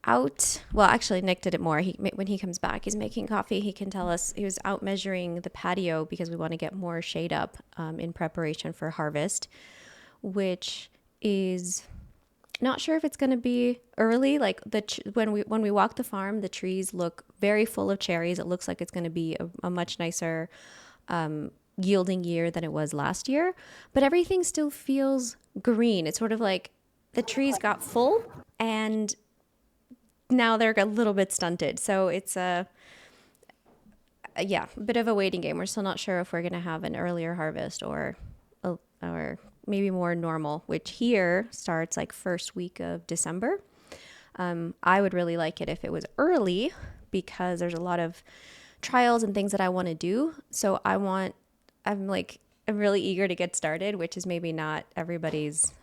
out. Well, actually, Nick did it more. When he comes back, he's making coffee. He can tell us he was out measuring the patio because we want to get more shade up in preparation for harvest, which is not sure if it's going to be early. Like when we walk the farm, the trees look very full of cherries. It looks like it's going to be a much nicer yielding year than it was last year, but everything still feels green. It's sort of like the trees got full and now they're a little bit stunted. So it's yeah, a bit of a waiting game. We're still not sure if we're going to have an earlier harvest or maybe more normal, which here starts like first week of December. I would really like it if it was early because there's a lot of trials and things that I want to do. So I'm really eager to get started, which is maybe not everybody's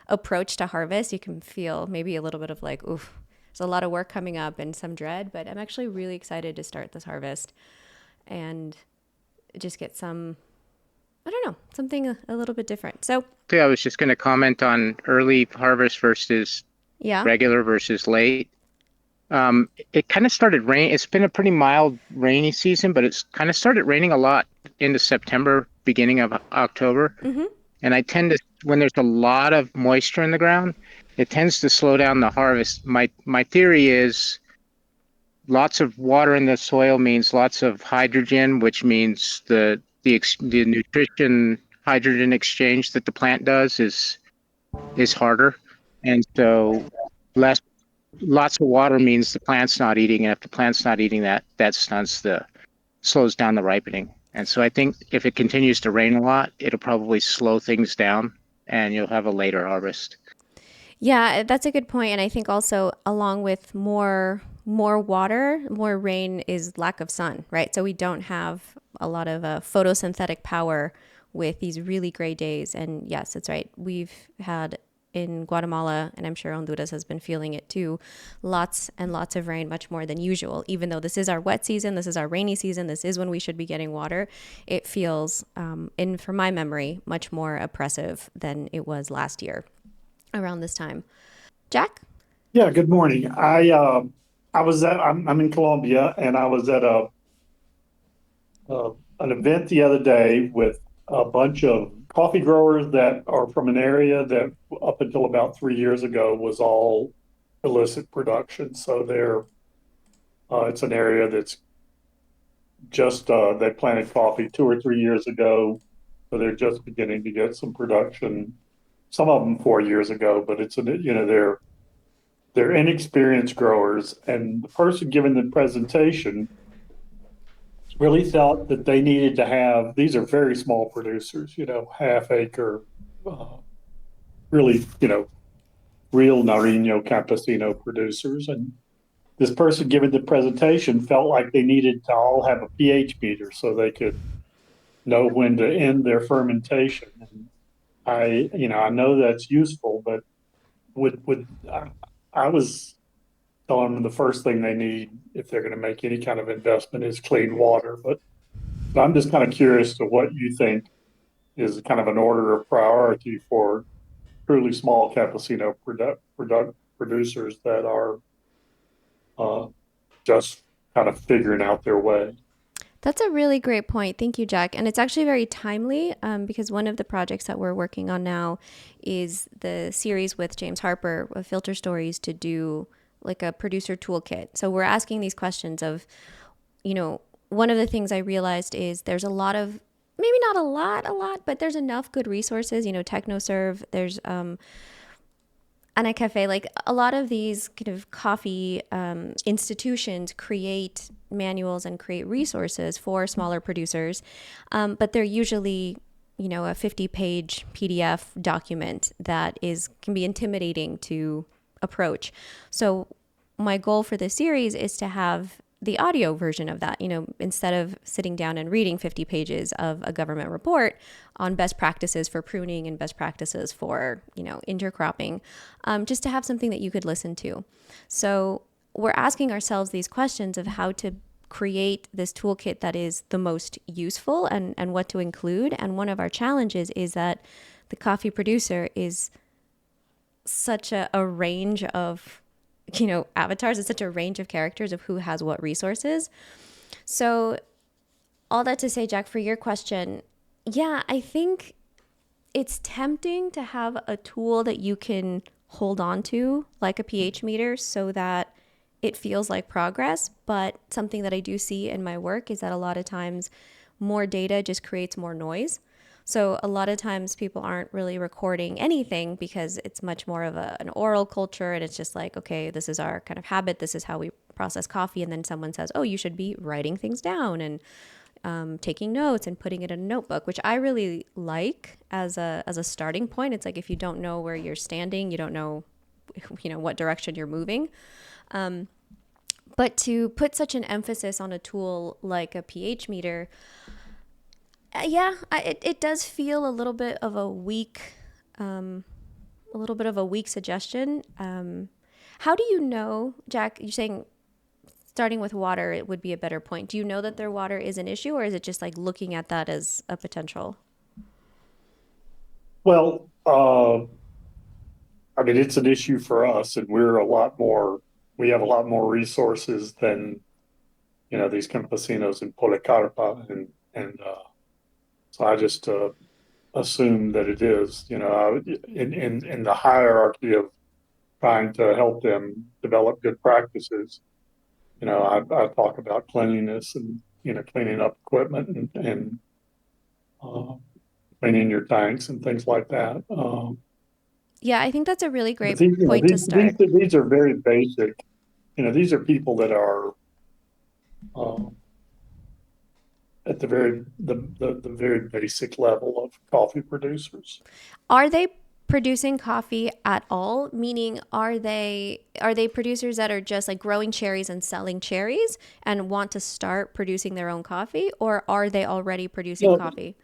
approach to harvest. You can feel maybe a little bit of like, oof, there's a lot of work coming up and some dread, but I'm actually really excited to start this harvest and just get some, I don't know, something a little bit different. So, Yeah, I was just going to comment on early harvest versus yeah. regular versus late. It kind of started rain. It's been a pretty mild rainy season, but it's kind of started raining a lot into September, beginning of October. Mm-hmm. And I tend to, when there's a lot of moisture in the ground, it tends to slow down the harvest. My theory is lots of water in the soil means lots of hydrogen, which means the nutrition hydrogen exchange that the plant does is harder. And so less lots of water means the plant's not eating, and if the plant's not eating that, that slows down the ripening. And so I think if it continues to rain a lot, it'll probably slow things down and you'll have a later harvest. Yeah, that's a good point. And I think also along with more water, more rain is lack of sun, right? So we don't have a lot of photosynthetic power with these really gray days. And yes, it's right. We've had in Guatemala, and I'm sure Honduras has been feeling it too, lots and lots of rain, much more than usual. Even though this is our wet season, this is our rainy season, this is when we should be getting water, it feels, in from my memory, much more oppressive than it was last year around this time. Jack? Yeah, good morning. I'm in Colombia and I was at an event the other day with a bunch of coffee growers that are from an area that up until about 3 years ago was all illicit production. So it's an area that's just they planted coffee 2 or 3 years ago, so they're just beginning to get some production. Some of them 4 years ago, but they're inexperienced growers, and the person giving the presentation really felt that they needed to have, these are very small producers, half acre, uh, really, real Nariño Campesino producers. And this person giving the presentation felt like they needed to all have a pH meter so they could know when to end their fermentation. And I know that's useful, but I was telling them the first thing they need if they're going to make any kind of investment is clean water. But I'm just kind of curious to what you think is kind of an order of priority for truly small campesino producers that are uh, just kind of figuring out their way. That's a really great point. Thank you, Jack. And it's actually very timely because one of the projects that we're working on now is the series with James Harper of Filter Stories to do like a producer toolkit. So we're asking these questions of, one of the things I realized is there's a lot of, maybe not a lot, but there's enough good resources, TechnoServe, there's Ana Cafe, like a lot of these kind of coffee institutions create manuals and create resources for smaller producers, but they're usually a 50-page PDF document that is can be intimidating to approach. So my goal for this series is to have the audio version of that, instead of sitting down and reading 50 pages of a government report on best practices for pruning and best practices for, intercropping, just to have something that you could listen to. So we're asking ourselves these questions of how to create this toolkit that is the most useful and what to include. And one of our challenges is that the coffee producer is such a range of avatars. It's such a range of characters of who has what resources. So all that to say, Jack, for your question, yeah, I think it's tempting to have a tool that you can hold on to, like a pH meter, so that it feels like progress. But something that I do see in my work is that a lot of times more data just creates more noise. So a lot of times people aren't really recording anything because it's much more of an oral culture. And it's just like, okay, this is our kind of habit. This is how we process coffee. And then someone says, oh, you should be writing things down and taking notes and putting it in a notebook, which I really like as a starting point. It's like if you don't know where you're standing, you don't know, what direction you're moving. But to put such an emphasis on a tool like a pH meter, it does feel a little bit of a weak suggestion. How do you know, Jack? You're saying starting with water, it would be a better point. Do you know that their water is an issue, or is it just like looking at that as a potential? Well, I mean, it's an issue for us, and we have a lot more resources than, these campesinos in Policarpa. And so I just assume that it is, in the hierarchy of trying to help them develop good practices. I talk about cleanliness and, cleaning up equipment and uh, cleaning your tanks and things like that. Yeah, I think that's a really But great point to start. these are very basic. These are people that are uh, at the very basic level of coffee producers. Are they producing coffee at all? Meaning, are they producers that are just like growing cherries and selling cherries and want to start producing their own coffee, or are they already producing No, coffee?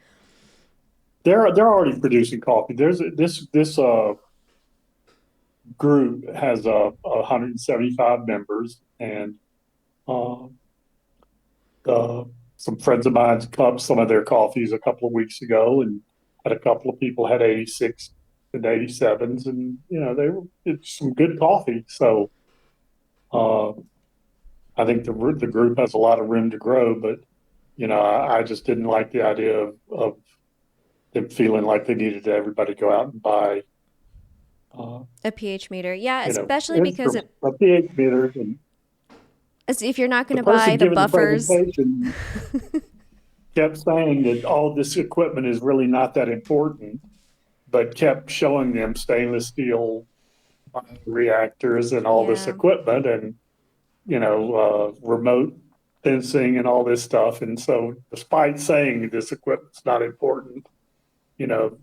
they're already producing coffee. This group has 175 members, and uh, some friends of mine cupped some of their coffees a couple of weeks ago, and had a couple of people had 86 and 87s, and it's some good coffee. So uh, I think the group has a lot of room to grow, but I just didn't like the idea of them feeling like they needed to everybody go out and buy uh, A pH meter. Yeah, especially because instruments, pH meters, and if you're not going the to buy person the giving the buffers. presentation kept saying that all this equipment is really not that important, but kept showing them stainless steel reactors and all this Yeah. equipment, and remote sensing and all this stuff. And so, despite saying this equipment's not important, you know,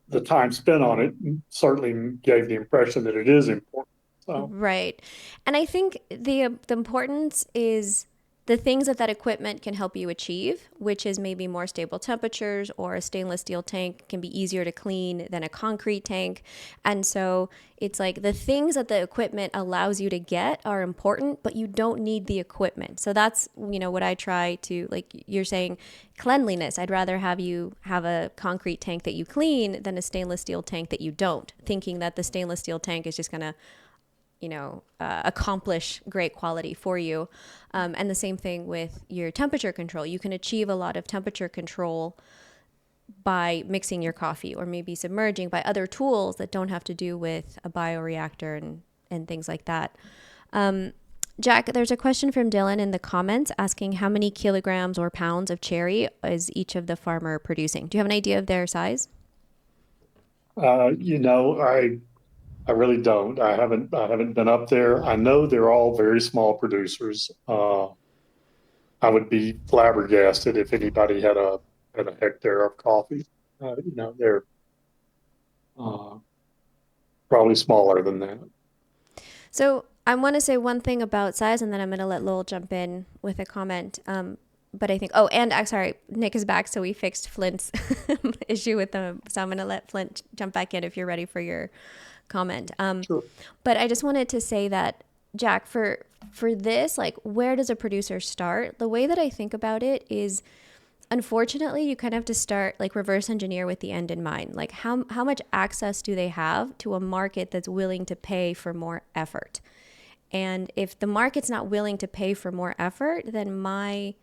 the time spent on it certainly gave the impression that it is important. So, Right. And I think the importance is the things that that equipment can help you achieve, which is maybe more stable temperatures, or a stainless steel tank can be easier to clean than a concrete tank. And so it's like the things that the equipment allows you to get are important, but you don't need the equipment. So that's, what I try to, like you're saying, cleanliness. I'd rather have you have a concrete tank that you clean than a stainless steel tank that you don't, thinking that the stainless steel tank is just going to accomplish great quality for you. And the same thing with your temperature control. You can achieve a lot of temperature control by mixing your coffee, or maybe submerging, by other tools that don't have to do with a bioreactor and things like that. Jack, there's a question from Dylan in the comments asking how many kilograms or pounds of cherry is each of the farmer producing. Do you have an idea of their size? uh, you know, I I really don't. I haven't been up there. I know they're all very small producers. I would be flabbergasted if anybody had a hectare of coffee. They're uh, probably smaller than that. So I want to say one thing about size, and then I'm going to let Lowell jump in with a comment. But I think, oh, and sorry, Nick is back, so we fixed Flint's issue with them. So I'm going to let Flint jump back in if you're ready for your comment. Sure. But I just wanted to say that, Jack, for this, like, where does a producer start? The way that I think about it is, unfortunately, you kind of have to start like reverse engineer with the end in mind. Like how much access do they have to a market that's willing to pay for more effort? And if the market's not willing to pay for more effort, then my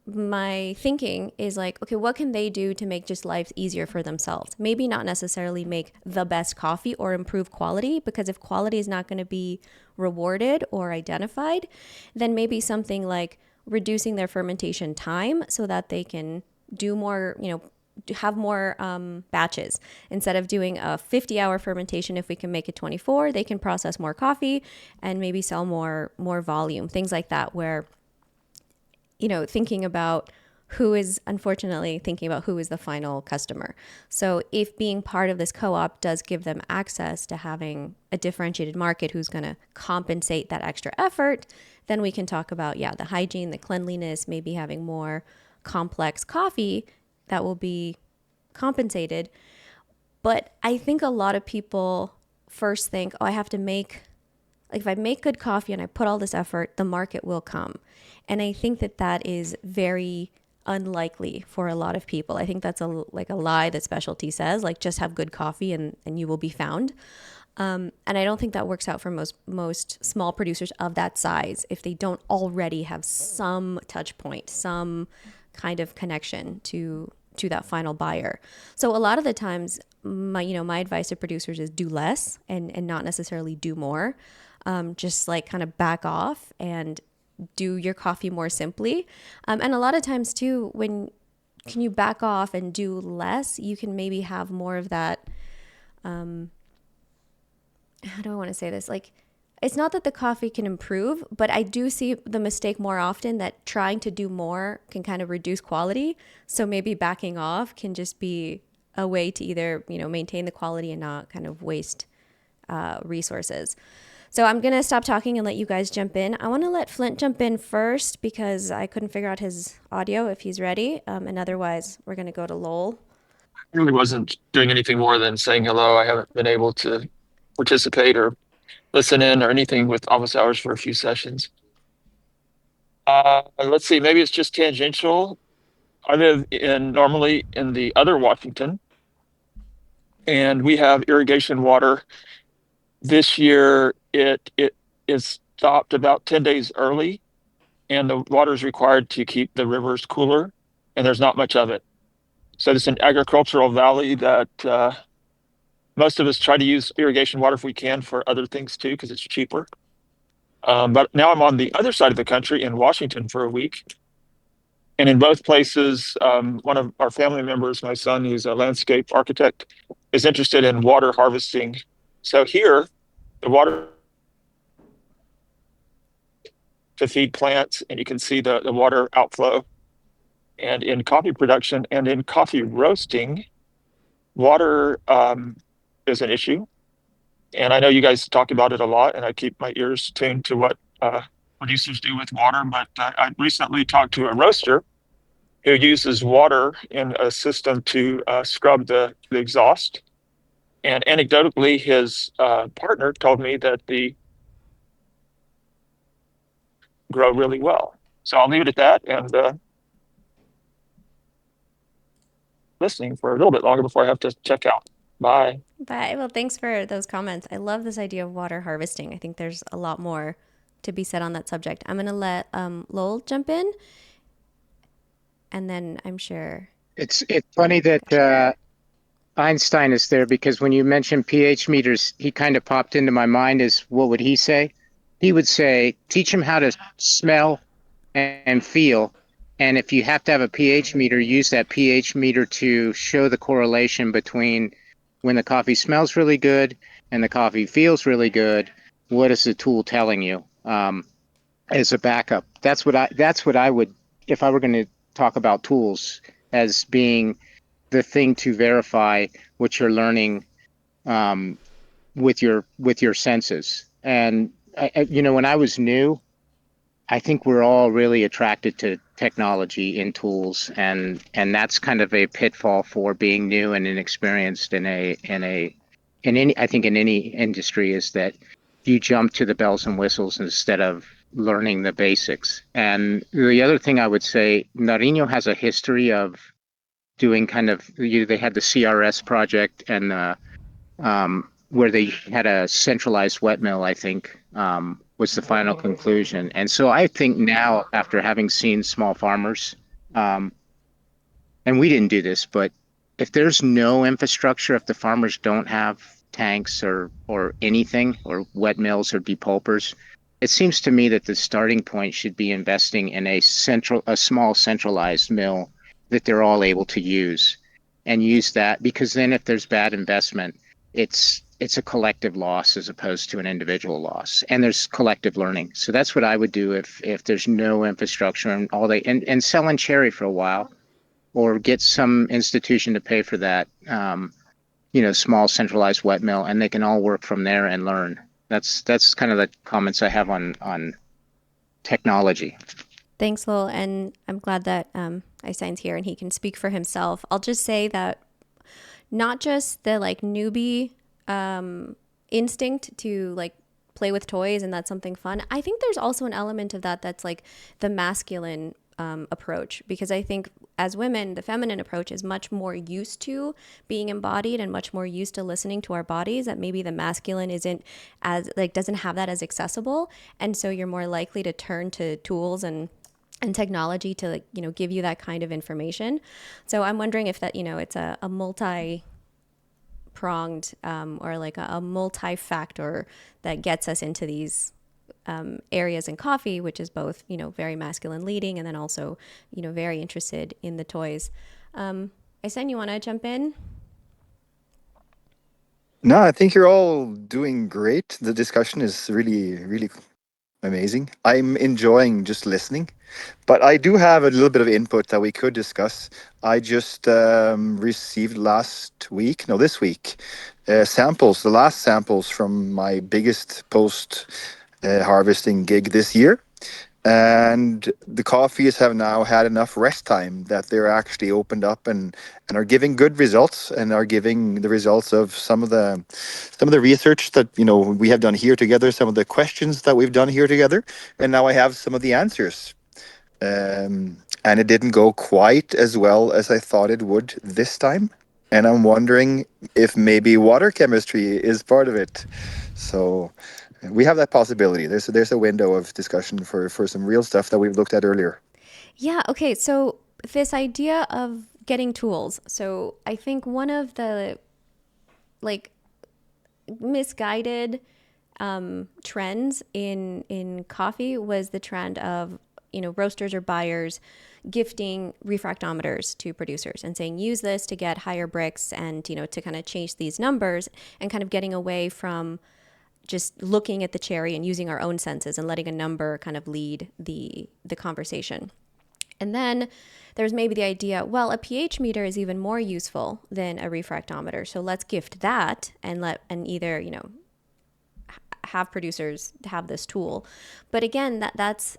thinking is like, okay, what can they do to make just life easier for themselves? Maybe not necessarily make the best coffee or improve quality, because if quality is not going to be rewarded or identified, then maybe something like reducing their fermentation time so that they can do more, have more batches. Instead of doing a 50-hour fermentation, if we can make it 24, they can process more coffee and maybe sell more volume, things like that, where thinking about who is the final customer. So if being part of this co-op does give them access to having a differentiated market who's going to compensate that extra effort, then we can talk about, the hygiene, the cleanliness, maybe having more complex coffee that will be compensated. But I think a lot of people first think, oh, I have to make, like if I make good coffee and I put all this effort, the market will come. And I think that is very unlikely for a lot of people. I think that's a lie that specialty says, like just have good coffee and you will be found. And I don't think that works out for most small producers of that size if they don't already have some touch point, some kind of connection to that final buyer. So a lot of the times, my advice to producers is do less and not necessarily do more. Just like kind of back off and do your coffee more simply. And a lot of times too, when can you back off and do less, you can maybe have more of that. How do I want to say this? Like, it's not that the coffee can improve, but I do see the mistake more often that trying to do more can kind of reduce quality. So maybe backing off can just be a way to either, maintain the quality and not kind of waste resources. So I'm going to stop talking and let you guys jump in. I want to let Flint jump in first because I couldn't figure out his audio if he's ready. And otherwise, we're going to go to Lowell. I really wasn't doing anything more than saying hello. I haven't been able to participate or listen in or anything with office hours for a few sessions. Let's see, maybe it's just tangential. I live normally in the other Washington, and we have irrigation water. This year, it is stopped about 10 days early, and the water is required to keep the rivers cooler, and there's not much of it. So it's an agricultural valley that most of us try to use irrigation water if we can for other things too, because it's cheaper. But now I'm on the other side of the country in Washington for a week. And in both places, one of our family members, my son, who's a landscape architect, is interested in water harvesting. So here, the water to feed plants, and you can see the water outflow. And in coffee production and in coffee roasting, water is an issue. And I know you guys talk about it a lot, and I keep my ears tuned to what producers do with water. But I recently talked to a roaster who uses water in a system to scrub the exhaust. And anecdotally, his partner told me that the grow really well. So I'll leave it at that and listening for a little bit longer before I have to check out. Bye. Bye. Well, thanks for those comments. I love this idea of water harvesting. I think there's a lot more to be said on that subject. I'm going to let Lowell jump in, and then I'm sure. It's funny that Einstein is there, because when you mentioned pH meters, he kind of popped into my mind as, what would he say? He would say, teach them how to smell and feel. And if you have to have a pH meter, use that pH meter to show the correlation between when the coffee smells really good and the coffee feels really good. What is the tool telling you as a backup? That's what I would, if I were going to talk about tools as being the thing to verify what you're learning with your senses. And when I was new, I think we're all really attracted to technology in tools, and that's kind of a pitfall for being new and inexperienced in any industry, is that you jump to the bells and whistles instead of learning the basics. And the other thing I would say, Nariño has a history of doing kind of, they had the CRS project and where they had a centralized wet mill, I think, was the final conclusion. And so I think now, after having seen small farmers, um, and we didn't do this, but if there's no infrastructure, if the farmers don't have tanks or anything, or wet mills or depulpers, it seems to me that the starting point should be investing in a small centralized mill that they're all able to use, and use that, because then if there's bad investment, it's a collective loss as opposed to an individual loss, and there's collective learning. So that's what I would do if there's no infrastructure, and and selling cherry for a while, or get some institution to pay for that, small centralized wet mill, and they can all work from there and learn. That's kind of the comments I have on technology. Thanks, Lowell, and I'm glad that Einstein's here and he can speak for himself. I'll just say that not just the like newbie instinct to like play with toys and that's something fun. I think there's also an element of that that's like the masculine approach, because I think as women, the feminine approach is much more used to being embodied and much more used to listening to our bodies, that maybe the masculine isn't as like doesn't have that as accessible, and so you're more likely to turn to tools and technology to like, give you that kind of information. So I'm wondering if that, it's a multi pronged or like a multi-factor that gets us into these areas in coffee, which is both, very masculine leading and then also, very interested in the toys. Aysen, you want to jump in? No, I think you're all doing great. The discussion is really, really amazing. I'm enjoying just listening, but I do have a little bit of input that we could discuss. I just received this week, samples, the last samples from my biggest post harvesting gig this year. And the coffees have now had enough rest time that they're actually opened up and are giving good results, and are giving the results of some of the research that we have done here together, some of the questions that we've done here together, and now I have some of the answers. And it didn't go quite as well as I thought it would this time. And I'm wondering if maybe water chemistry is part of it. So we have that possibility. There's a window of discussion for some real stuff that we've looked at earlier. Yeah. Okay. So this idea of getting tools. So I think one of the like misguided trends in coffee was the trend of roasters or buyers gifting refractometers to producers and saying use this to get higher bricks and to kind of change these numbers, and kind of getting away from just looking at the cherry and using our own senses and letting a number kind of lead the conversation. And then there's maybe the idea, well, a pH meter is even more useful than a refractometer, so let's gift that and either have producers have this tool. But again, that's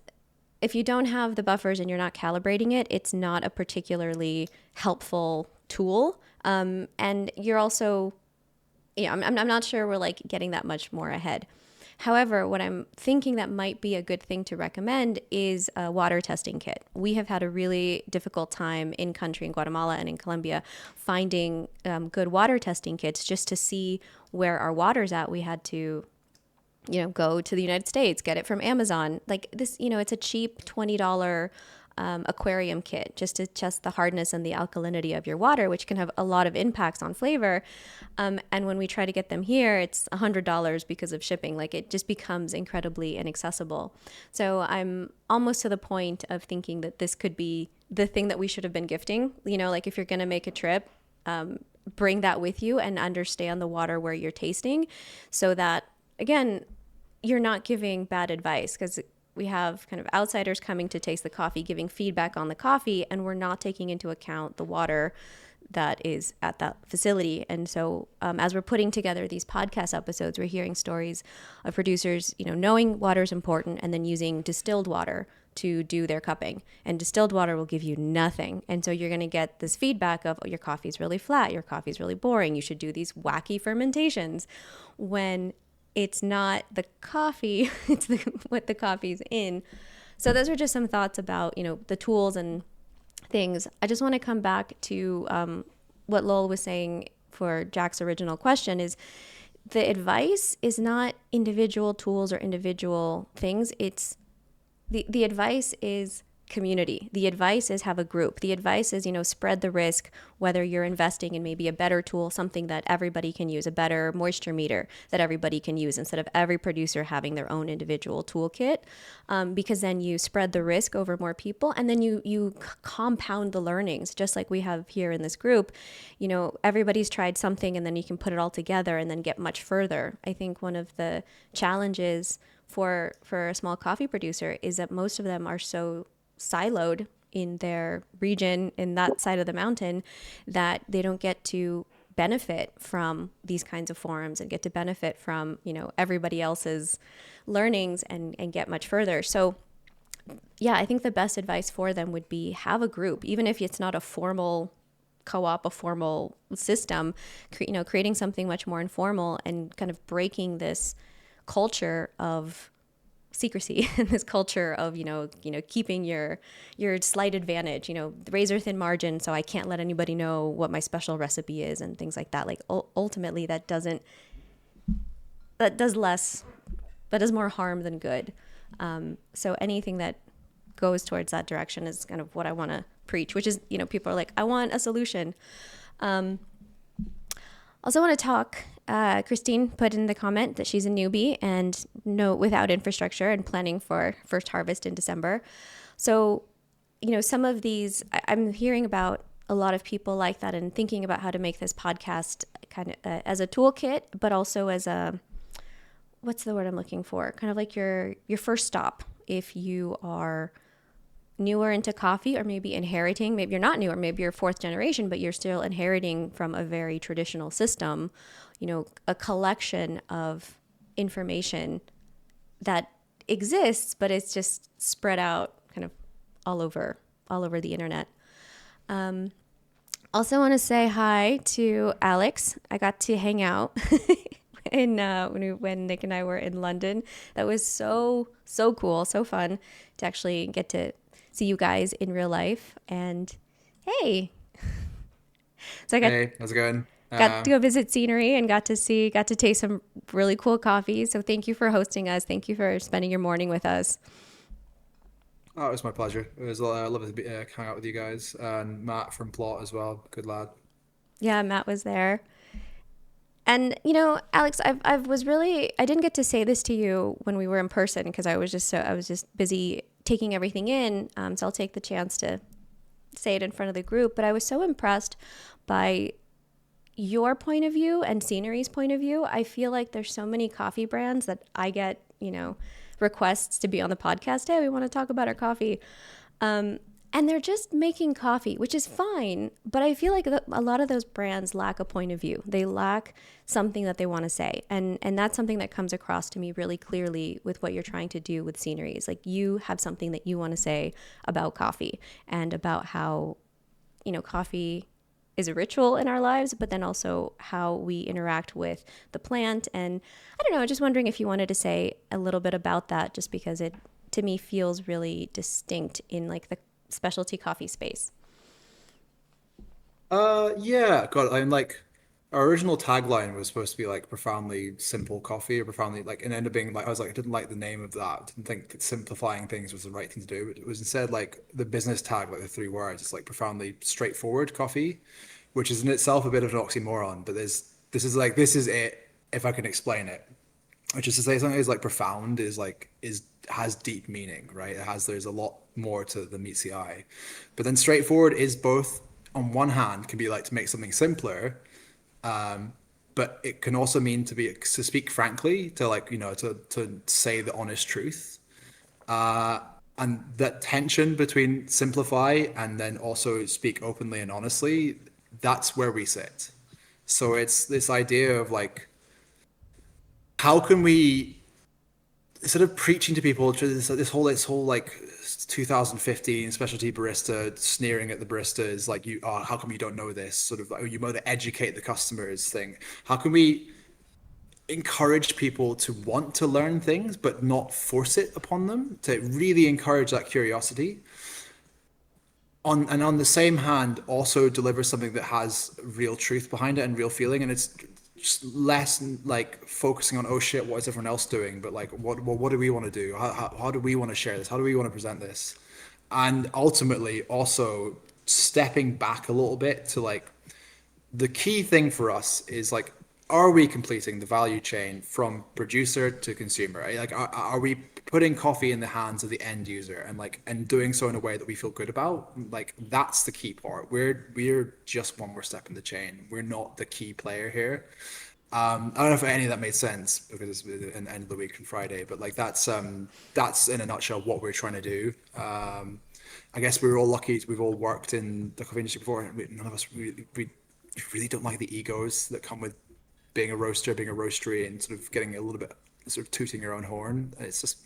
if you don't have the buffers and you're not calibrating it, it's not a particularly helpful tool. And you're also, I'm not sure we're like getting that much more ahead. However, what I'm thinking that might be a good thing to recommend is a water testing kit. We have had a really difficult time in country in Guatemala and in Colombia finding good water testing kits just to see where our water's at. We had to go to the United States, get it from Amazon. Like this, it's a cheap $20 aquarium kit just to test the hardness and the alkalinity of your water, which can have a lot of impacts on flavor. And when we try to get them here, it's $100 because of shipping. Like it just becomes incredibly inaccessible. So I'm almost to the point of thinking that this could be the thing that we should have been gifting. Like if you're going to make a trip, bring that with you and understand the water where you're tasting, so that again, you're not giving bad advice, because we have kind of outsiders coming to taste the coffee, giving feedback on the coffee, and we're not taking into account the water that is at that facility. And so as we're putting together these podcast episodes, we're hearing stories of producers, knowing water is important and then using distilled water to do their cupping. And distilled water will give you nothing. And so you're going to get this feedback of, oh, your coffee's really flat, your coffee's really boring, you should do these wacky fermentations, when it's not the coffee, it's what the coffee's in. So those are just some thoughts about, the tools and things. I just want to come back to what Lowell was saying for Jack's original question is the advice is not individual tools or individual things. It's the advice is community. The advice is have a group. The advice is, spread the risk, whether you're investing in maybe a better tool, something that everybody can use, a better moisture meter that everybody can use instead of every producer having their own individual toolkit, because then you spread the risk over more people and then you compound the learnings, just like we have here in this group. Everybody's tried something and then you can put it all together and then get much further. I think one of the challenges for a small coffee producer is that most of them are so siloed in their region in that side of the mountain that they don't get to benefit from these kinds of forums and get to benefit from everybody else's learnings and get much further. So yeah, I think the best advice for them would be have a group, even if it's not a formal co-op, a formal system, creating something much more informal and kind of breaking this culture of secrecy and this culture of keeping your slight advantage, the razor thin margin, so I can't let anybody know what my special recipe is and things like that. Like ultimately that does more harm than good. So anything that goes towards that direction is kind of what I want to preach, which is, people are like, I want a solution. Also want to talk, Christine put in the comment that she's a newbie and without infrastructure and planning for first harvest in December. So, some of these, I'm hearing about a lot of people like that and thinking about how to make this podcast kind of as a toolkit, but also as what's the word I'm looking for? Kind of like your first stop if you are newer into coffee, or maybe inheriting, maybe you're not newer, maybe you're fourth generation, but you're still inheriting from a very traditional system, a collection of information that exists, but it's just spread out kind of all over the internet. Also want to say hi to Alex. I got to hang out when Nick and I were in London. That was so cool, so fun to actually get to see you guys in real life. And hey, so Hey, how's it going? got to go visit scenery and got to taste some really cool coffee. So thank you for hosting us. Thank you for spending your morning with us. Oh, it was my pleasure. It was lovely to hang out with you guys and Matt from Plot as well. Good lad. Yeah, Matt was there. And Alex, I didn't get to say this to you when we were in person because I was just busy taking everything in. So I'll take the chance to say it in front of the group. But I was so impressed by your point of view and Scenery's point of view. I feel like there's so many coffee brands that I get, requests to be on the podcast. Hey, we want to talk about our coffee. And they're just making coffee, which is fine. But I feel like a lot of those brands lack a point of view. They lack something that they want to say. And that's something that comes across to me really clearly with what you're trying to do with Sceneries. Like you have something that you want to say about coffee and about how, coffee is a ritual in our lives, but then also how we interact with the plant. And I don't know, just wondering if you wanted to say a little bit about that, just because it, to me, feels really distinct in like the specialty coffee space. Yeah, God, I'm like, our original tagline was supposed to be like profoundly simple coffee or profoundly like, and ended up being like, I was like, I didn't like the name of that. I didn't think that simplifying things was the right thing to do. But it was instead like the business tag, like the three words, it's like profoundly straightforward coffee, which is in itself a bit of an oxymoron. But this is it if I can explain it. Which is to say something is like profound is has deep meaning, right? There's a lot more to than meets the eye. But then straightforward is both on one hand can be like to make something simpler, but it can also mean to speak frankly, to like, to say the honest truth. And that tension between simplify and then also speak openly and honestly, that's where we sit. So it's this idea of like, how can we, instead of preaching to people this whole like 2015 specialty barista sneering at the baristas like how come you don't know this sort of like you want to educate the customers thing, how can we encourage people to want to learn things, but not force it upon them, to really encourage that curiosity. On the same hand, also deliver something that has real truth behind it and real feeling, and it's just less like focusing on, oh shit, what is everyone else doing, but like what do we want to do? How do we want to share this? How do we want to present this? And ultimately, also stepping back a little bit to like the key thing for us is like, are we completing the value chain from producer to consumer? Right? Like, are we putting coffee in the hands of the end user and like and doing so in a way that we feel good about? Like that's the key part. We're just one more step in the chain. We're not the key player here. I don't know if any of that made sense because it's the end of the week on Friday, but like that's in a nutshell what we're trying to do. I guess we were all lucky. We've all worked in the coffee industry before, and none of us we really don't like the egos that come with being a roaster, being a roastery, and sort of getting a little bit sort of tooting your own horn. It's just,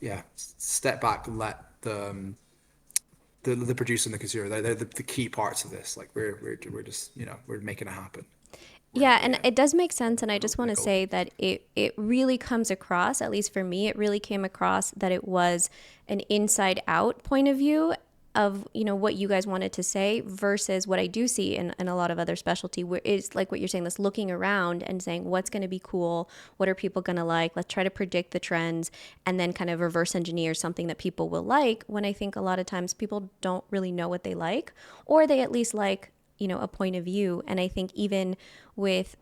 yeah, step back and let the producer and the consumer. They're the key parts of this. Like we're just we're making it happen. Yeah, and it does make sense. And I just want to say that it really comes across, at least for me, it really came across that it was an inside out point of view of, what you guys wanted to say versus what I do see in a lot of other specialty where it's like what you're saying, this looking around and saying what's going to be cool, what are people going to like, let's try to predict the trends and then kind of reverse engineer something that people will like, when I think a lot of times people don't really know what they like, or they at least like a point of view. And I think even with,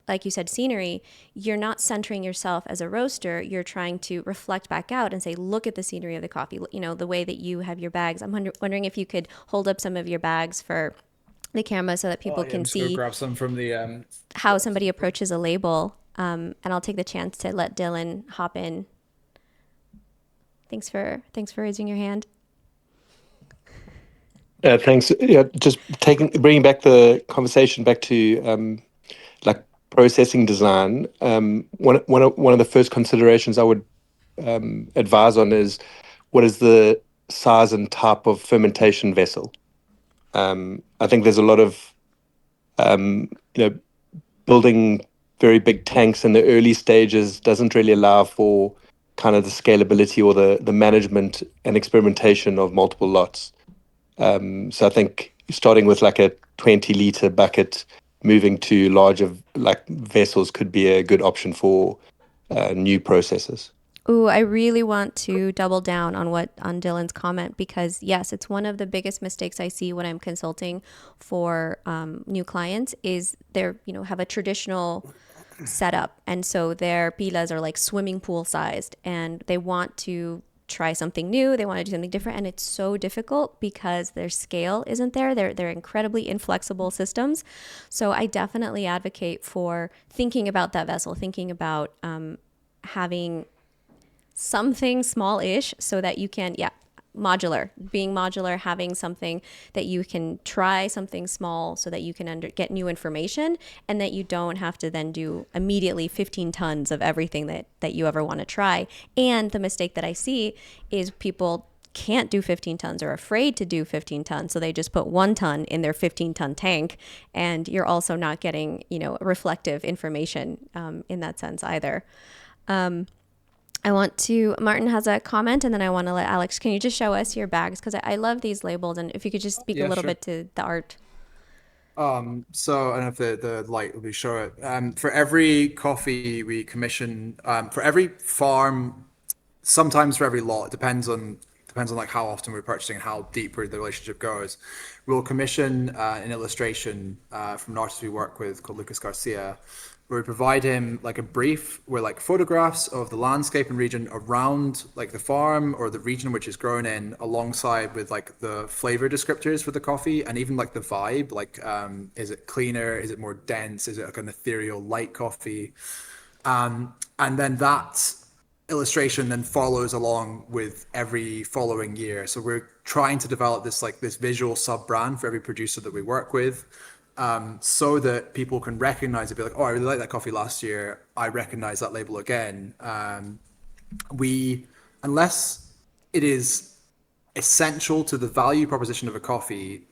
like you said, scenery, you're not centering yourself as a roaster. You're trying to reflect back out and say, look at the scenery of the coffee, the way that you have your bags. I'm wondering if you could hold up some of your bags for the camera so that people can I'm just gonna see grab some from the how somebody approaches a label. And I'll take the chance to let Dylan hop in. Thanks for raising your hand. Thanks. Yeah, just bringing back the conversation back to like processing design. One of the first considerations I would advise on is what is the size and type of fermentation vessel. I think there's a lot of building very big tanks in the early stages doesn't really allow for kind of the scalability or the management and experimentation of multiple lots. So I think starting with like a 20-liter bucket, moving to larger like vessels could be a good option for new processes. Ooh, I really want to double down on Dylan's comment, because yes, it's one of the biggest mistakes I see when I'm consulting for new clients is they're, have a traditional setup. And so their pilas are like swimming pool sized and they want to try something new. They want to do something different. And it's so difficult because their scale isn't there. They're incredibly inflexible systems. So I definitely advocate for thinking about that vessel, thinking about having something small-ish so that you can, being modular, having something that you can try something small so that you can get new information, and that you don't have to then do immediately 15 tons of everything that you ever want to try. And the mistake that I see is people can't do 15 tons or afraid to do 15 tons. So they just put 1 ton in their 15-ton tank, and you're also not getting, reflective information in that sense either. Martin has a comment, and then I want to let Alex, can you just show us your bags? Because I love these labels, and if you could just speak a little bit to the art. So I don't know if the light will be show it. For every coffee we commission, for every farm, sometimes for every lot, depends on like how often we're purchasing and how deep the relationship goes. We'll commission an illustration from an artist we work with called Lucas Garcia, where we provide him like a brief where like photographs of the landscape and region around like the farm or the region which is grown in, alongside with like the flavor descriptors for the coffee and even like the vibe, like is it cleaner, is it more dense, is it like an ethereal light coffee, and then that illustration then follows along with every following year. So we're trying to develop this visual sub brand for every producer that we work with, so that people can recognize it, be like, oh, I really like that coffee last year, I recognize that label again. Unless it is essential to the value proposition of a coffee,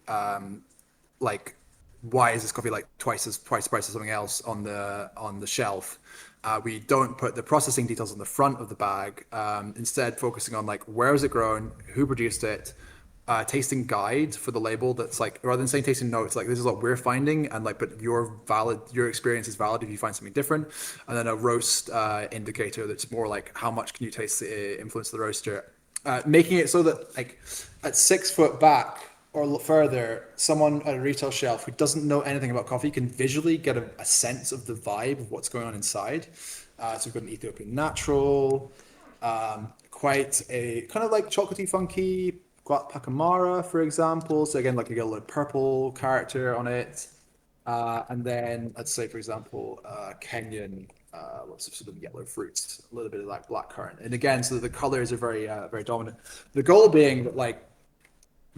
like why is this coffee like twice the price of something else on the shelf, We don't put the processing details on the front of the bag. Instead, focusing on like where is it grown, who produced it, tasting guide for the label. That's like rather than saying tasting notes, like this is what we're finding, and like but your experience is valid if you find something different. And then a roast indicator that's more like how much can you taste the influence of the roaster. Making it so that like at 6 foot back or further, someone at a retail shelf who doesn't know anything about coffee can visually get a sense of the vibe of what's going on inside. So we've got an Ethiopian natural, quite a kind of like chocolatey, funky Guat Pacamara, for example. So again, like you get a little purple character on it. And then let's say, for example, Kenyan, lots of sort of yellow fruits, a little bit of like blackcurrant. And again, so the colors are very dominant. The goal being that like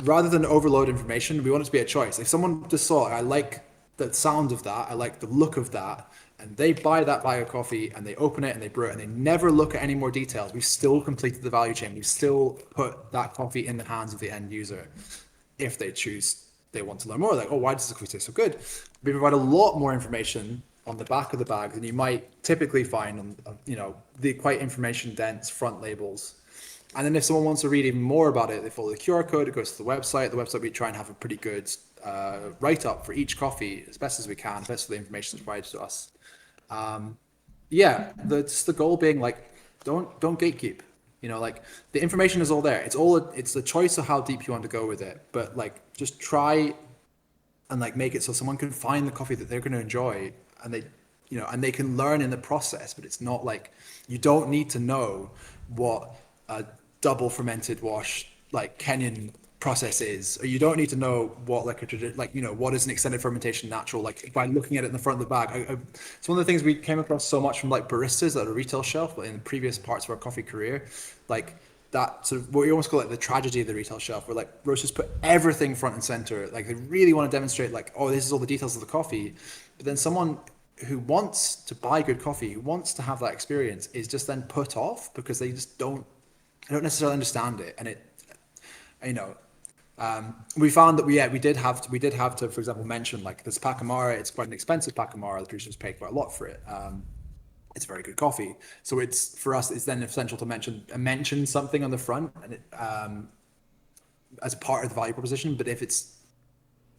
rather than overload information, we want it to be a choice. If someone just saw, I like the sound of that, I like the look of that, and they buy that bag of coffee and they open it and they brew it and they never look at any more details, we've still completed the value chain. We've still put that coffee in the hands of the end user. If they choose, they want to learn more, like, oh, why does this coffee taste so good? We provide a lot more information on the back of the bag than you might typically find on, the quite information dense front labels. And then if someone wants to read even more about it, they follow the QR code, it goes to the website. The website, we try and have a pretty good write-up for each coffee as best as we can, best for the information that's provided to us. That's the goal being like, don't gatekeep. Like the information is all there. It's the choice of how deep you want to go with it. But like, just try and like make it so someone can find the coffee that they're going to enjoy, and they can learn in the process. But it's not like you don't need to know what a double fermented wash like Kenyan process is, or you don't need to know what what is an extended fermentation natural, like by looking at it in the front of the bag. It's one of the things we came across so much from like baristas at a retail shelf, but in the previous parts of our coffee career, like that sort of what we almost call like the tragedy of the retail shelf, where like roasters put everything front and center, like they really want to demonstrate like, oh, this is all the details of the coffee, but then someone who wants to buy good coffee, who wants to have that experience, is just then put off because they just don't necessarily understand it. And we found that we did have to, for example, mention like this Pacamara. It's quite an expensive Pacamara. The producers pay quite a lot for it. It's very good coffee. So it's for us. It's then essential to mention something on the front, and as part of the value proposition. But if it's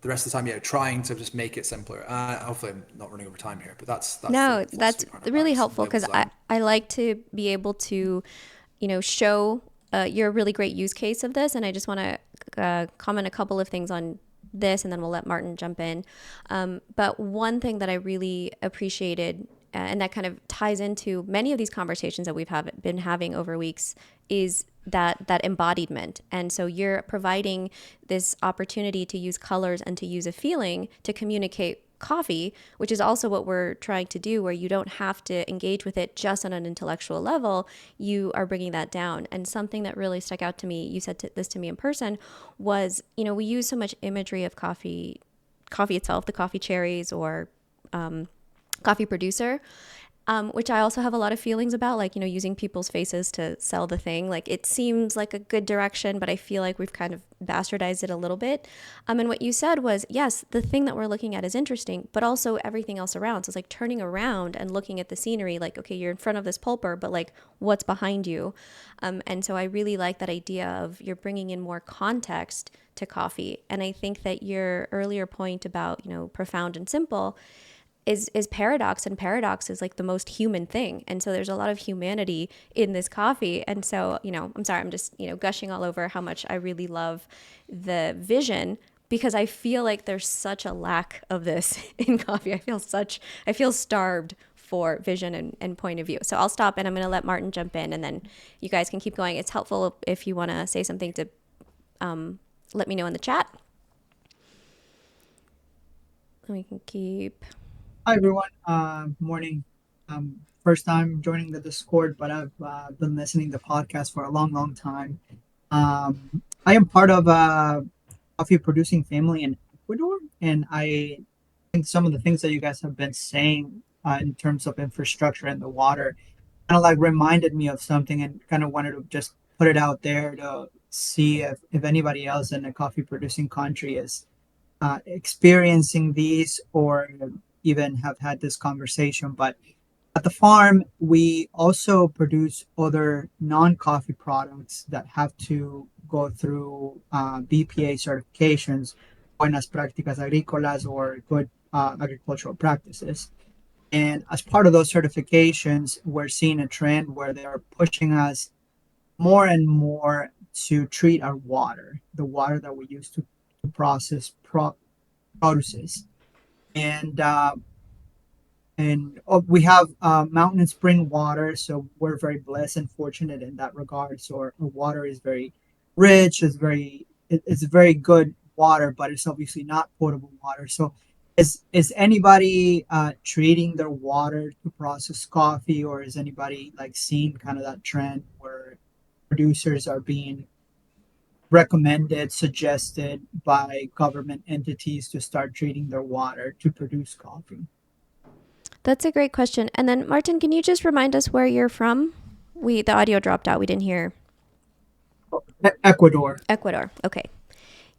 the rest of the time, trying to just make it simpler. Hopefully, I'm not running over time here, but that's no, that's really helpful because I like to be able to, show your really great use case of this, and I just want to comment a couple of things on this, and then we'll let Martin jump in. But one thing that I really appreciated, and that kind of ties into many of these conversations that we've been having over weeks, is that embodiment. And so you're providing this opportunity to use colors and to use a feeling to communicate coffee, which is also what we're trying to do, where you don't have to engage with it just on an intellectual level. You are bringing that down. And something that really stuck out to me, you said this to me in person, was, we use so much imagery of coffee itself, the coffee cherries or coffee producer, which I also have a lot of feelings about, like, using people's faces to sell the thing. Like, it seems like a good direction, but I feel like we've kind of bastardized it a little bit. And what you said was, yes, the thing that we're looking at is interesting, but also everything else around. So it's like turning around and looking at the scenery, like, okay, you're in front of this pulper, but like, what's behind you? And so I really like that idea of you're bringing in more context to coffee. And I think that your earlier point about, profound and simple is paradox, and paradox is like the most human thing. And so there's a lot of humanity in this coffee. And so, I'm sorry, I'm just, gushing all over how much I really love the vision, because I feel like there's such a lack of this in coffee. I feel starved for vision and point of view. So I'll stop, and I'm going to let Martin jump in, and then you guys can keep going. It's helpful if you want to say something to let me know in the chat. And we can keep... Hi everyone. Morning. First time joining the Discord, but I've been listening to podcasts for a long time. I am part of a coffee producing family in Ecuador, and I think some of the things that you guys have been saying in terms of infrastructure and the water kind of like reminded me of something, and kind of wanted to just put it out there to see if anybody else in a coffee producing country is experiencing these or even have had this conversation. But At the farm, we also produce other non-coffee products that have to go through BPA certifications, Buenas Prácticas Agrícolas, or good agricultural practices. And as part of those certifications, we're seeing a trend where they are pushing us more and more to treat our water, the water that we use to process produces. And we have mountain and spring water, so we're very blessed and fortunate in that regard. So our water is very rich, it's very good water, but it's obviously not potable water. So is anybody treating their water to process coffee, or is anybody like seeing kind of that trend where producers are being recommended, suggested by government entities to start treating their water to produce coffee? That's a great question. And then, Martin, can you just remind us where you're from? The audio dropped out. We didn't hear. Ecuador. Ecuador. Okay.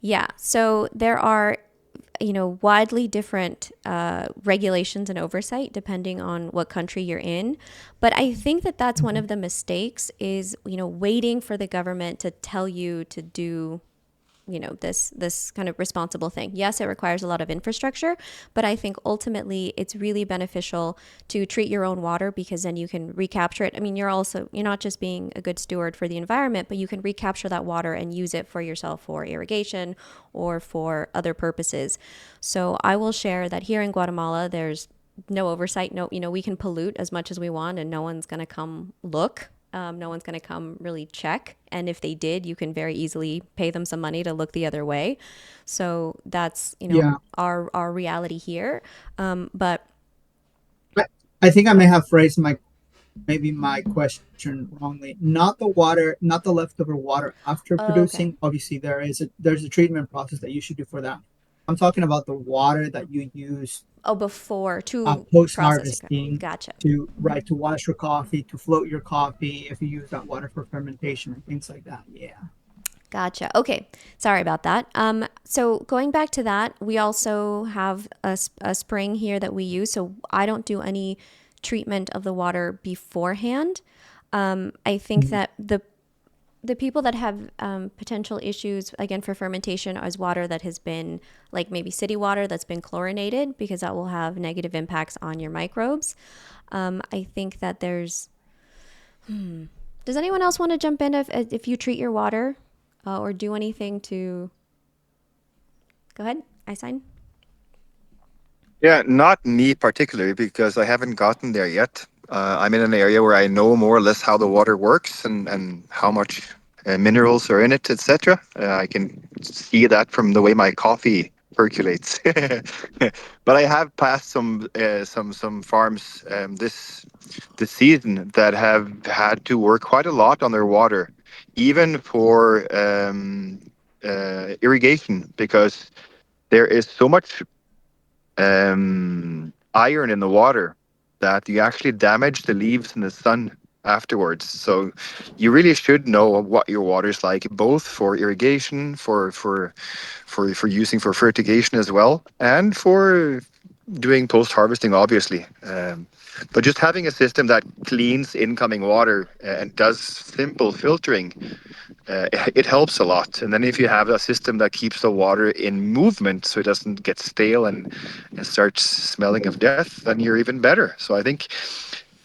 Yeah. So there are, widely different regulations and oversight depending on what country you're in. But I think that that's one of the mistakes is, waiting for the government to tell you to do this kind of responsible thing. Yes, it requires a lot of infrastructure, but I think ultimately it's really beneficial to treat your own water because then you can recapture it. I mean, you're not just being a good steward for the environment, but you can recapture that water and use it for yourself for irrigation or for other purposes. So I will share that here in Guatemala, there's no oversight. No, we can pollute as much as we want and no one's going to come look. No one's going to come really check. And if they did, you can very easily pay them some money to look the other way. So that's, Yeah. our reality here. But I think I may have phrased my question wrongly. Not the water, not the leftover water after okay. producing. Obviously, there's a treatment process that you should do for that. I'm talking about the water that you use Oh, before to post process your coffee. harvesting Gotcha. to wash your coffee, to float your coffee, if you use that water for fermentation and things like that. Yeah. Gotcha. Okay. Sorry about that. So going back to that, we also have a spring here that we use. So I don't do any treatment of the water beforehand. I think Mhm. that the people that have potential issues again for fermentation is water that has been like maybe city water that's been chlorinated because that will have negative impacts on your microbes. I think that there's. Does anyone else want to jump in if you treat your water or do anything to? Go ahead. I sign. Yeah, not me particularly because I haven't gotten there yet. I'm in an area where I know more or less how the water works and how much minerals are in it, etc. I can see that from the way my coffee percolates. But I have passed some farms this season that have had to work quite a lot on their water, even for irrigation, because there is so much iron in the water that you actually damage the leaves in the sun afterwards. So you really should know what your water is like, both for irrigation, for using for fertigation as well, and for doing post harvesting, obviously. But just having a system that cleans incoming water and does simple filtering, it helps a lot. And then if you have a system that keeps the water in movement so it doesn't get stale and starts smelling of death, then you're even better. So I think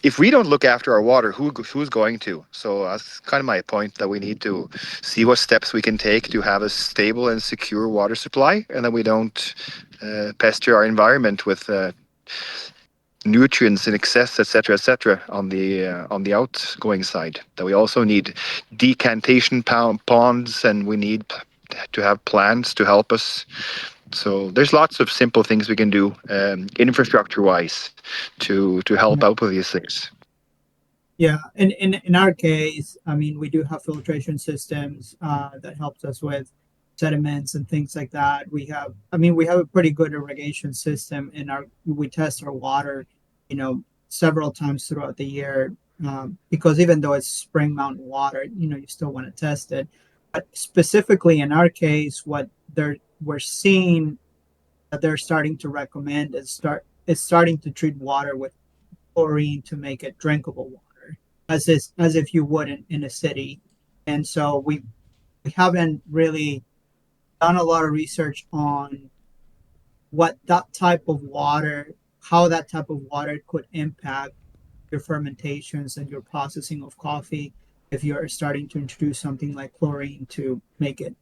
if we don't look after our water, who's going to? So that's kind of my point, that we need to see what steps we can take to have a stable and secure water supply, and that we don't pester our environment with nutrients in excess, etc., on the outgoing side. That we also need decantation ponds, and we need to have plants to help us. So there's lots of simple things we can do, infrastructure-wise, to help out with these things. Yeah, and in our case, I mean, we do have filtration systems that helps us with sediments and things like that. We have a pretty good irrigation system in we test our water, several times throughout the year, because even though it's spring mountain water, you still want to test it. But specifically in our case, we're seeing that they're starting to recommend is starting to treat water with chlorine to make it drinkable water, as if you would in a city. And so we haven't really done a lot of research on what that type of water, how that type of water could impact your fermentations and your processing of coffee if you're starting to introduce something like chlorine to make it,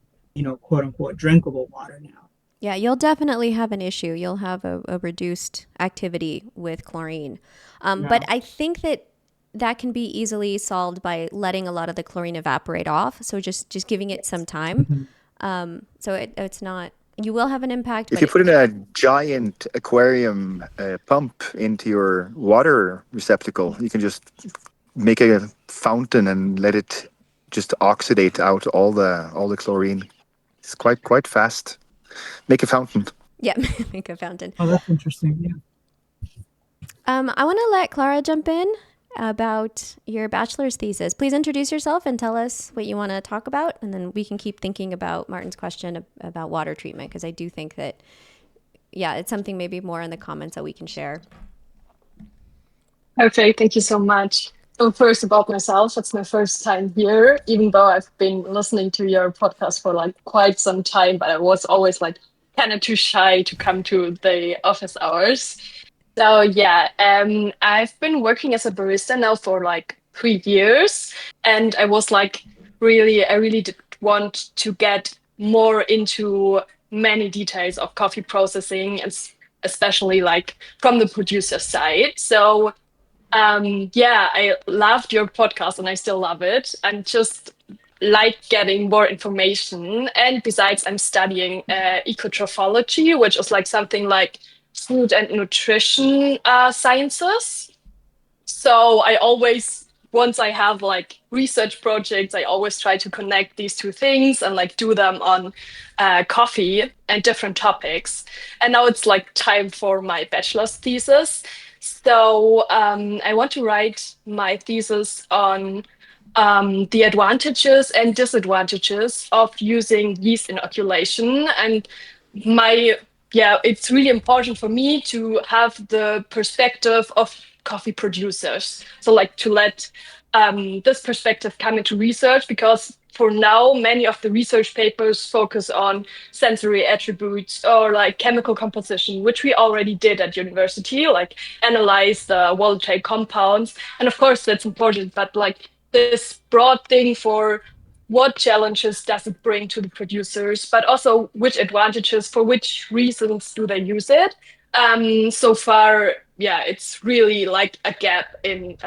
quote unquote, drinkable water now. Yeah, you'll definitely have an issue. You'll have a reduced activity with chlorine. But I think that can be easily solved by letting a lot of the chlorine evaporate off. So just giving it some time. So it's not, you will have an impact. If But you put in a giant aquarium pump into your water receptacle, you can just make a fountain and let it just oxidate out all the chlorine. It's quite fast. Make a fountain. yeah, make a fountain. Oh, that's interesting. Yeah. I want to let Clara jump in about your bachelor's thesis. Please introduce yourself and tell us what you want to talk about, and then we can keep thinking about Martin's question about water treatment, because I do think that, yeah, it's something maybe more in the comments that we can share. Okay, thank you so much. So first, about myself, it's my first time here, even though I've been listening to your podcast for like quite some time, but I was always like kind of too shy to come to the office hours. So yeah, I've been working as a barista now for like 3 years, and I really did want to get more into many details of coffee processing, and especially like from the producer side. So yeah, I loved your podcast and I still love it. I'm just like getting more information. And besides, I'm studying ecotrophology, which is like something like food and nutrition sciences. So I always, once I have like research projects, I always try to connect these two things and like do them on coffee and different topics. And now it's like time for my bachelor's thesis. So I want to write my thesis on the advantages and disadvantages of using yeast inoculation. And my yeah, it's really important for me to have the perspective of coffee producers. So like to let this perspective come into research, because for now, many of the research papers focus on sensory attributes or like chemical composition, which we already did at university, like analyze the volatile compounds. And of course, that's important, but like this broad thing for what challenges does it bring to the producers, but also which advantages, for which reasons do they use it. So far, yeah, it's really like a gap in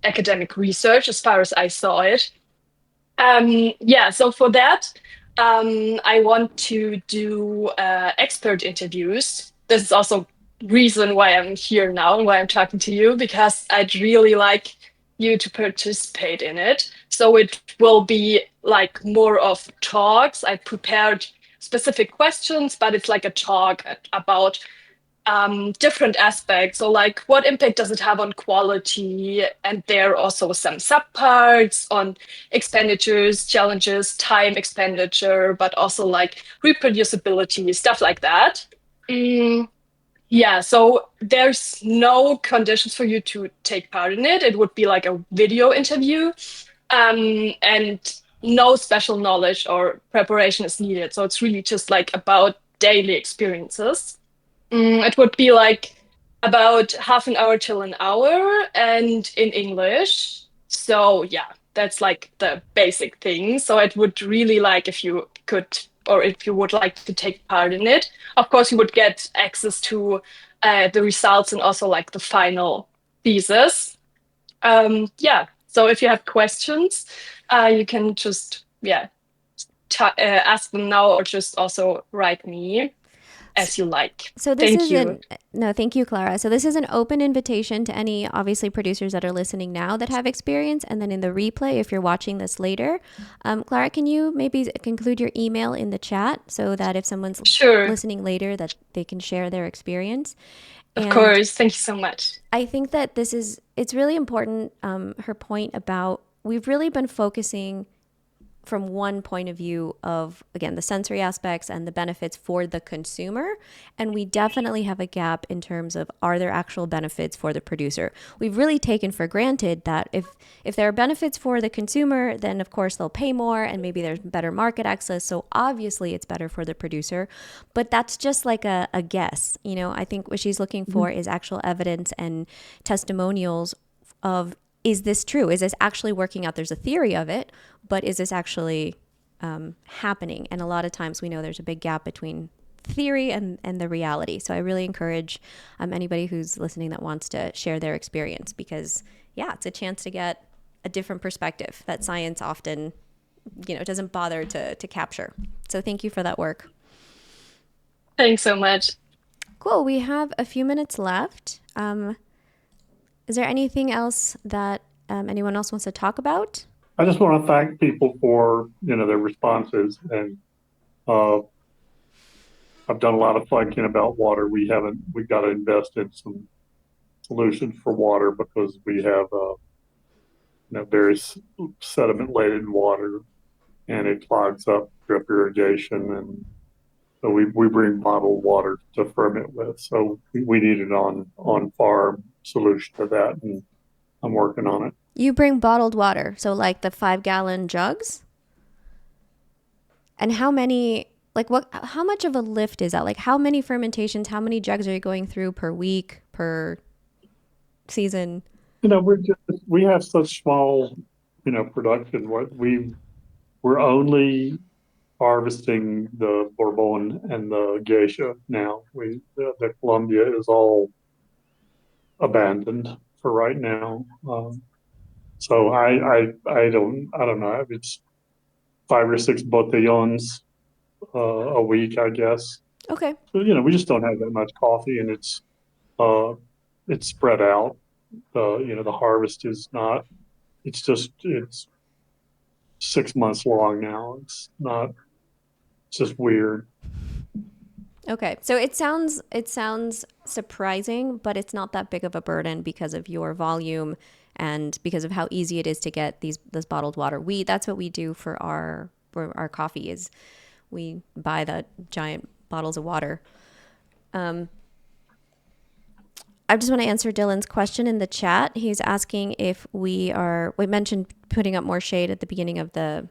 academic research as far as I saw it. Yeah, so for that, I want to do expert interviews. This is also reason why I'm here now and why I'm talking to you, because I'd really like you to participate in it. So it will be like more of talks. I prepared specific questions, but it's like a talk about different aspects. So, like, what impact does it have on quality? And there are also some subparts on expenditures, challenges, time expenditure, but also like reproducibility, stuff like that. Mm, yeah, so there's no conditions for you to take part in it. It would be like a video interview, and no special knowledge or preparation is needed. So it's really just like about daily experiences. It would be like about half an hour till an hour and in English. So yeah, that's like the basic thing. So it would really like if you could, or if you would like to take part in it. Of course, you would get access to the results and also like the final thesis. Yeah, so if you have questions, you can just ask them now or just also write me as you like. So this Thank is you. no, thank you, Clara. So this is an open invitation to any obviously producers that are listening now that have experience, and then in the replay, if you're watching this later. Clara, can you maybe include your email in the chat so that if someone's Sure, listening later, that they can share their experience? of And course. Thank you so much. I think that it's really important, her point about we've really been focusing from one point of view of, again, the sensory aspects and the benefits for the consumer. And we definitely have a gap in terms of, are there actual benefits for the producer? We've really taken for granted that if there are benefits for the consumer, then of course they'll pay more and maybe there's better market access. So obviously it's better for the producer, but that's just like a guess. I think what she's looking for is actual evidence and testimonials of, is this true? Is this actually working out? There's a theory of it, but is this actually happening? And a lot of times we know there's a big gap between theory and the reality. So I really encourage anybody who's listening that wants to share their experience, because it's a chance to get a different perspective that science often, doesn't bother to capture. So thank you for that work. Thanks so much. Cool. We have a few minutes left. Is there anything else that anyone else wants to talk about? I just want to thank people for their responses, and I've done a lot of thinking about water. We've got to invest in some solutions for water, because we have very sediment laden water, and it clogs up drip irrigation, and so we bring bottled water to ferment with. So we need an on farm solution to that, and I'm working on it. You bring bottled water, so like the 5-gallon jugs? And how many, how much of a lift is that? Like, how many fermentations, how many jugs are you going through per week, per season? We have such small, production. We're only harvesting the Bourbon and the Geisha now. The Columbia is all abandoned for right now. So I don't know. It's 5 or 6 botellons a week, I guess. Okay. So we just don't have that much coffee, and it's spread out. The harvest is not. It's 6 months long now. It's not. It's just weird. Okay, so it sounds surprising, but it's not that big of a burden because of your volume and because of how easy it is to get this bottled water. That's what we do for our coffee, is we buy the giant bottles of water. I just want to answer Dylan's question in the chat. He's asking if we mentioned putting up more shade at the beginning of the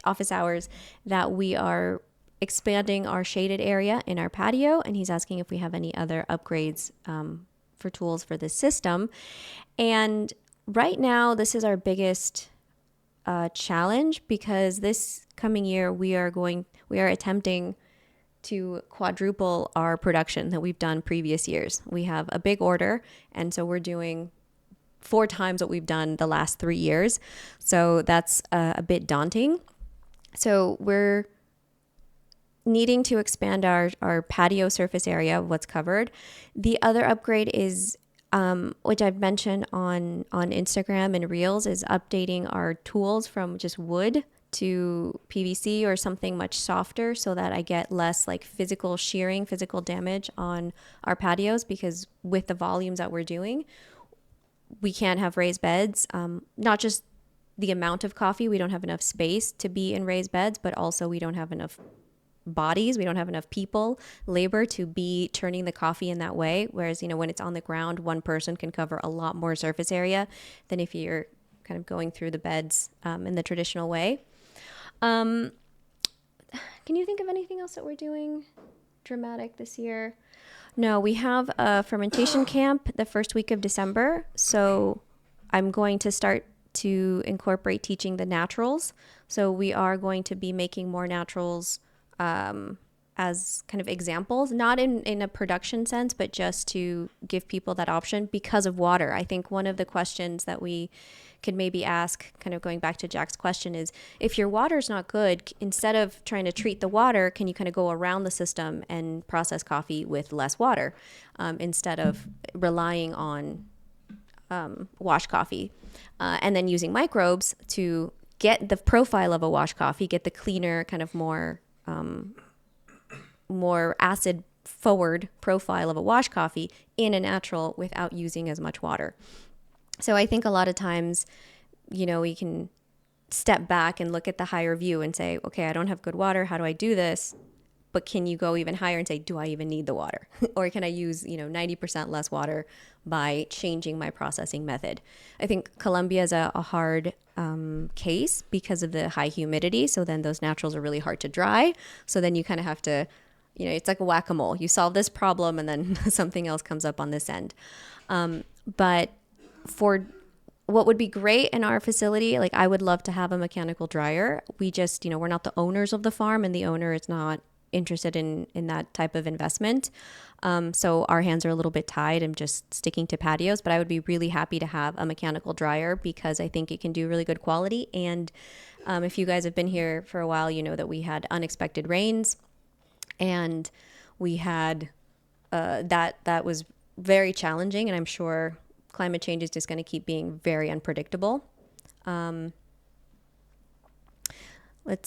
office hours, that we are expanding our shaded area in our patio, and he's asking if we have any other upgrades for tools for this system. And right now, this is our biggest challenge, because this coming year we are attempting to quadruple our production that we've done previous years. We have a big order, and so we're doing 4 times what we've done the last 3 years. So that's a bit daunting. So we're needing to expand our patio surface area of what's covered. The other upgrade is, which I've mentioned on Instagram and Reels, is updating our tools from just wood to PVC or something much softer, so that I get less like physical shearing, physical damage on our patios, because with the volumes that we're doing, we can't have raised beds. Not just the amount of coffee, we don't have enough space to be in raised beds, but also we don't have enough bodies, we don't have enough people, labor to be turning the coffee in that way. Whereas, when it's on the ground, one person can cover a lot more surface area than if you're kind of going through the beds in the traditional way. Can you think of anything else that we're doing dramatic this year? No, we have a fermentation camp the first week of December. So I'm going to start to incorporate teaching the naturals. So we are going to be making more naturals as kind of examples, not in a production sense, but just to give people that option because of water. I think one of the questions that we could maybe ask, kind of going back to Jack's question, is if your water's not good, instead of trying to treat the water, can you kind of go around the system and process coffee with less water instead of relying on wash coffee and then using microbes to get the profile of a wash coffee, get the cleaner, kind of more acid forward profile of a wash coffee in a natural without using as much water. So I think a lot of times, we can step back and look at the higher view and say, okay, I don't have good water. How do I do this? But can you go even higher and say, do I even need the water? Or can I use, 90% less water by changing my processing method? I think Colombia is a hard case because of the high humidity. So then those naturals are really hard to dry. So then you kind of have to, it's like a whack-a-mole. You solve this problem and then something else comes up on this end. But for what would be great in our facility, like I would love to have a mechanical dryer. We just, we're not the owners of the farm, and the owner is not interested in that type of investment. So our hands are a little bit tied and just sticking to patios, but I would be really happy to have a mechanical dryer because I think it can do really good quality. And if you guys have been here for a while, you know that we had unexpected rains, and we had that was very challenging, and I'm sure climate change is just going to keep being very unpredictable. Let's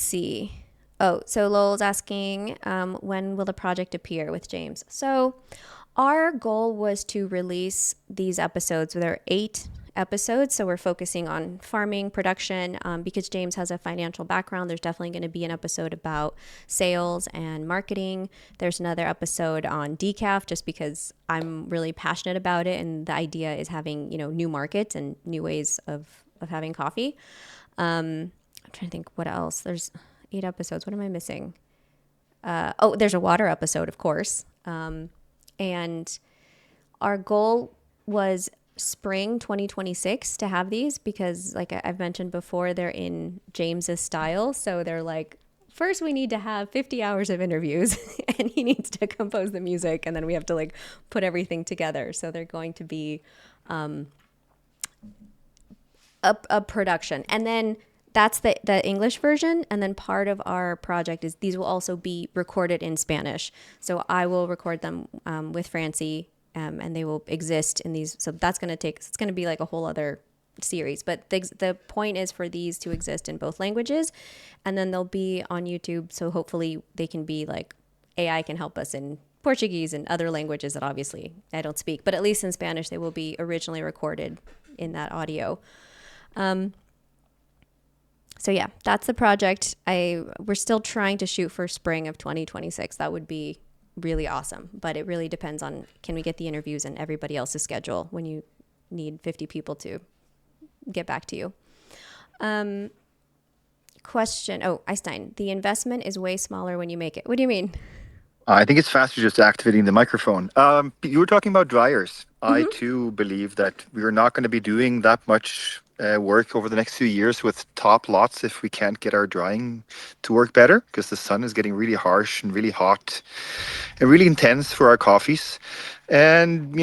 see. Oh, so Lowell's asking, when will the project appear with James? So our goal was to release these episodes. There are 8 episodes, so we're focusing on farming, production, because James has a financial background. There's definitely going to be an episode about sales and marketing. There's another episode on decaf, just because I'm really passionate about it, and the idea is having new markets and new ways of having coffee. I'm trying to think what else. There's 8 episodes. What am I missing? There's a water episode, of course. And our goal was spring 2026 to have these because, like I've mentioned before, they're in James's style. So they're like, first we need to have 50 hours of interviews and he needs to compose the music, and then we have to put everything together. So they're going to be a production. And then that's the English version. And then part of our project is these will also be recorded in Spanish. So I will record them with Francie, and they will exist in these. So that's going to it's going to be like a whole other series. But the point is for these to exist in both languages, and then they'll be on YouTube. So hopefully they can be AI can help us in Portuguese and other languages that obviously I don't speak, but at least in Spanish, they will be originally recorded in that audio. So yeah, that's the project. We're still trying to shoot for spring of 2026. That would be really awesome, but it really depends on, can we get the interviews and everybody else's schedule when you need 50 people to get back to you. Question. Oh, Einstein, the investment is way smaller when you make it. What do you mean? I think it's faster just activating the microphone. You were talking about dryers. I too believe that we are not going to be doing that much work over the next few years with top lots if we can't get our drying to work better, because the sun is getting really harsh and really hot and really intense for our coffees. And,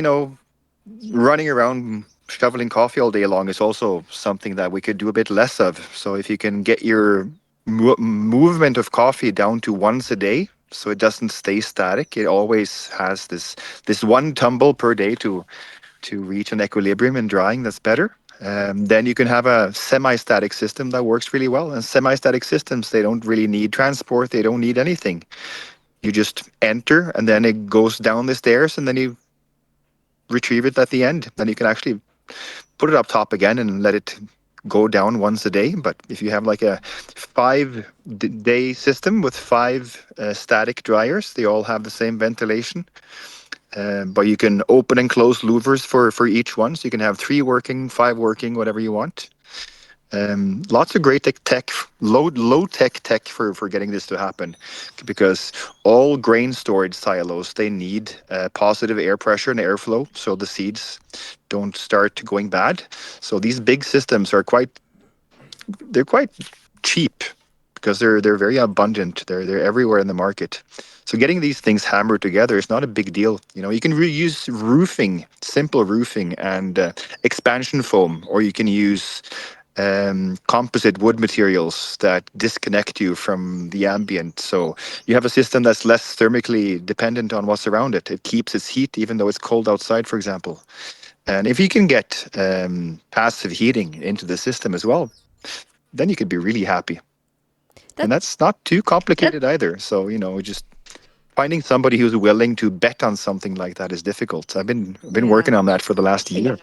running around shoveling coffee all day long is also something that we could do a bit less of. So if you can get your movement of coffee down to once a day, so it doesn't stay static, it always has this one tumble per day to reach an equilibrium in drying that's better. Then you can have a semi-static system that works really well. And semi-static systems, they don't really need transport, they don't need anything. You just enter, and then it goes down the stairs, and then you retrieve it at the end. Then you can actually put it up top again and let it go down once a day. But if you have like a 5-day system with 5 static dryers, they all have the same ventilation. But you can open and close louvers for each one. So you can have 3 working, 5 working, whatever you want. Lots of great low tech for getting this to happen, because all grain storage silos, they need positive air pressure and airflow so the seeds don't start going bad. So these big systems are quite cheap because they're very abundant. They're everywhere in the market. So getting these things hammered together is not a big deal. You can reuse roofing, simple roofing, and expansion foam, or you can use composite wood materials that disconnect you from the ambient. So you have a system that's less thermically dependent on what's around it. It keeps its heat even though it's cold outside, for example. And if you can get passive heating into the system as well, then you could be really happy. And that's not too complicated either. So, just finding somebody who's willing to bet on something like that is difficult. I've been working on that for the last year.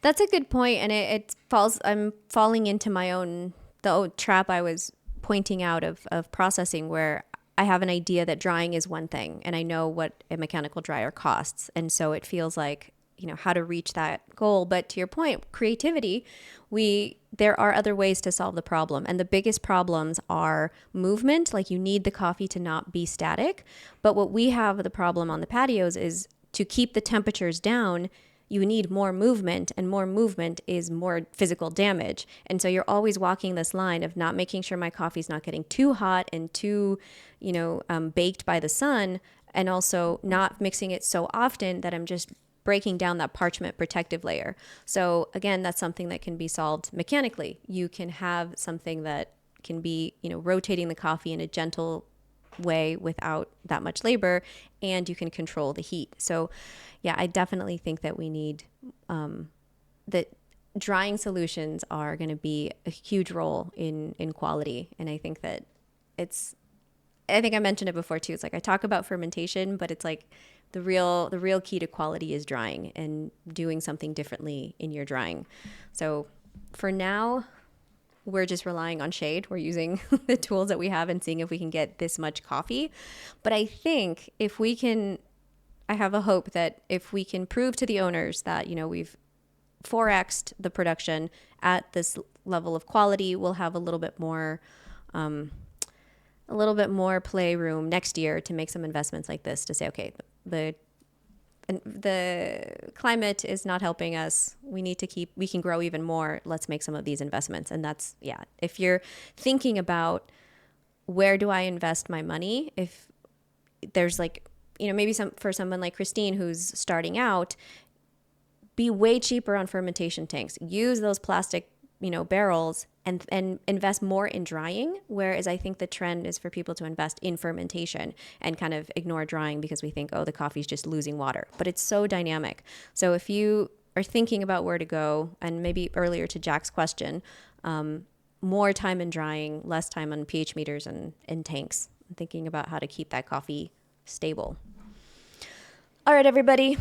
That's a good point, and it falls. I'm falling into my own the trap I was pointing out of processing, where I have an idea that drying is one thing, and I know what a mechanical dryer costs, and so it feels like how to reach that goal. But to your point, creativity, there are other ways to solve the problem, and the biggest problems are movement. Like you need the coffee to not be static, but what we have the problem on the patios is to keep the temperatures down. You need more movement, and more movement is more physical damage. And so you're always walking this line of not making sure my coffee's not getting too hot and too, baked by the sun, and also not mixing it so often that I'm just breaking down that parchment protective layer. So again, that's something that can be solved mechanically. You can have something that can be, rotating the coffee in a gentle way without that much labor, and you can control the heat. So yeah, I definitely think that we need that drying solutions are going to be a huge role in quality. And I think that I think I mentioned it before too. It's like I talk about fermentation, but it's like the real key to quality is drying and doing something differently in your drying. So for now, we're just relying on shade. We're using the tools that we have and seeing if we can get this much coffee. But I think I have a hope that if we can prove to the owners that, we've 4x'd the production at this level of quality, we'll have a little bit more playroom next year to make some investments like this, to say, okay, the climate is not helping us. We can grow even more. Let's make some of these investments. And that's, yeah, if you're thinking about where do I invest my money, if there's maybe for someone like Christine who's starting out, be way cheaper on fermentation tanks. Use those plastic, barrels and invest more in drying. Whereas I think the trend is for people to invest in fermentation and kind of ignore drying because we think, oh, the coffee's just losing water. But it's so dynamic. So if you are thinking about where to go, and maybe earlier to Jack's question, more time in drying, less time on pH meters and tanks, thinking about how to keep that coffee stable. All right, everybody.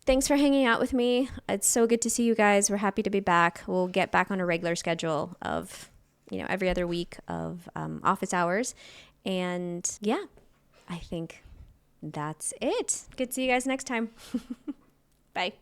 Thanks for hanging out with me. It's so good to see you guys. We're happy to be back. We'll get back on a regular schedule of, every other week of office hours. And yeah, I think that's it. Good to see you guys next time. Bye.